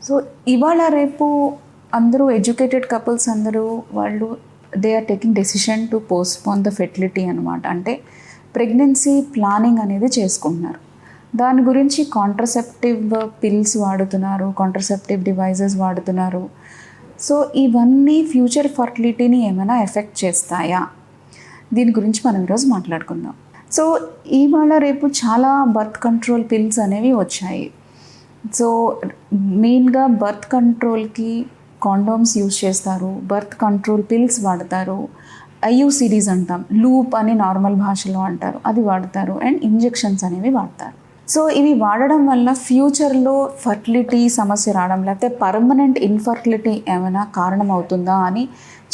So ఇవాళ రేపు అందరూ ఎడ్యుకేటెడ్ కపుల్స్ అందరూ వాళ్ళు they are taking decision to postpone the fertility అనమాట. అంటే ప్రెగ్నెన్సీ ప్లానింగ్ అనేది చేసుకుంటున్నారు. దాని గురించి కాంట్రసెప్టివ్ పిల్స్ వాడుతున్నారు, కాంట్రసెప్టివ్ డివైజెస్ వాడుతున్నారు. సో ఇవన్నీ ఫ్యూచర్ ఫర్టిలిటీని ఏమైనా ఎఫెక్ట్ చేస్తాయా? దీని గురించి మనం ఈరోజు మాట్లాడుకుందాం. సో ఇవాళ రేపు చాలా బర్త్ కంట్రోల్ పిల్స్ అనేవి వచ్చాయి. సో మెయిన్గా బర్త్ కంట్రోల్కి కాండోమ్స్ యూజ్ చేస్తారు, బర్త్ కంట్రోల్ పిల్స్ వాడతారు, ఐయుసిడీస్ అంటాం, లూప్ అని నార్మల్ భాషలో అంటారు, అది వాడతారు, అండ్ ఇంజెక్షన్స్ అనేవి వాడతారు. సో ఇవి వాడడం వల్ల ఫ్యూచర్లో ఫర్టిలిటీ సమస్య రావడం లేకపోతే పర్మనెంట్ ఇన్ఫర్టిలిటీ ఏమైనా కారణం అవుతుందా అని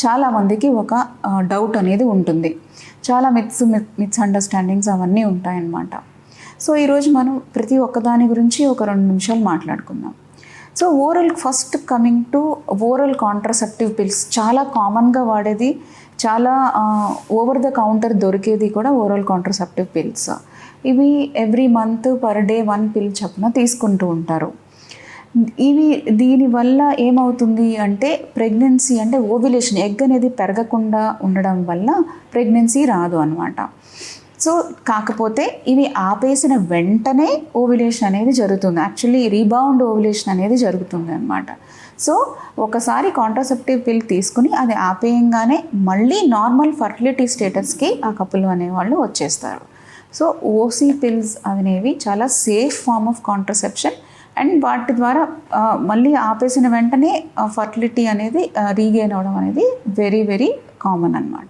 చాలామందికి ఒక డౌట్ అనేది ఉంటుంది. చాలా మిత్స్ అండర్స్టాండింగ్స్ అవన్నీ ఉంటాయన్నమాట. సో ఈరోజు మనం ప్రతి ఒక్కదాని గురించి ఒక 2 నిమిషాలు మాట్లాడుకుందాం. So first coming to oral contraceptive pills. చాలా కామన్గా వాడేది, చాలా ఓవర్ ద కౌంటర్ దొరికేది కూడా ఓరల్ కాంట్రసెప్టివ్ పిల్స్. ఇవి ఎవ్రీ మంత్ పర్ డే 1 పిల్ చొప్పున తీసుకుంటూ ఉంటారు. దీనివల్ల ఏమవుతుంది అంటే ప్రెగ్నెన్సీ అంటే ఓవ్యులేషన్, ఎగ్ అనేది పెరగకుండా ఉండడం వల్ల ప్రెగ్నెన్సీ రాదు అనమాట. సో కాకపోతే ఇవి ఆపేసిన వెంటనే ఓవ్యులేషన్ అనేది జరుగుతుంది. యాక్చువల్లీ రీబౌండ్ ఓవ్యులేషన్ అనేది జరుగుతుంది అనమాట. సో ఒకసారి కాంట్రసెప్టివ్ పిల్ తీసుకుని అది ఆపేయంగానే మళ్ళీ నార్మల్ ఫర్టిలిటీ స్టేటస్కి ఆ కపుల్ అనేవాళ్ళు వచ్చేస్తారు. సో ఓసీ పిల్స్ అనేవి చాలా safe form of contraception and వాటి ద్వారా మళ్ళీ ఆపేసిన వెంటనే ఫర్టిలిటీ అనేది రీగెయిన్ అవ్వడం అనేది వెరీ వెరీ కామన్ అనమాట.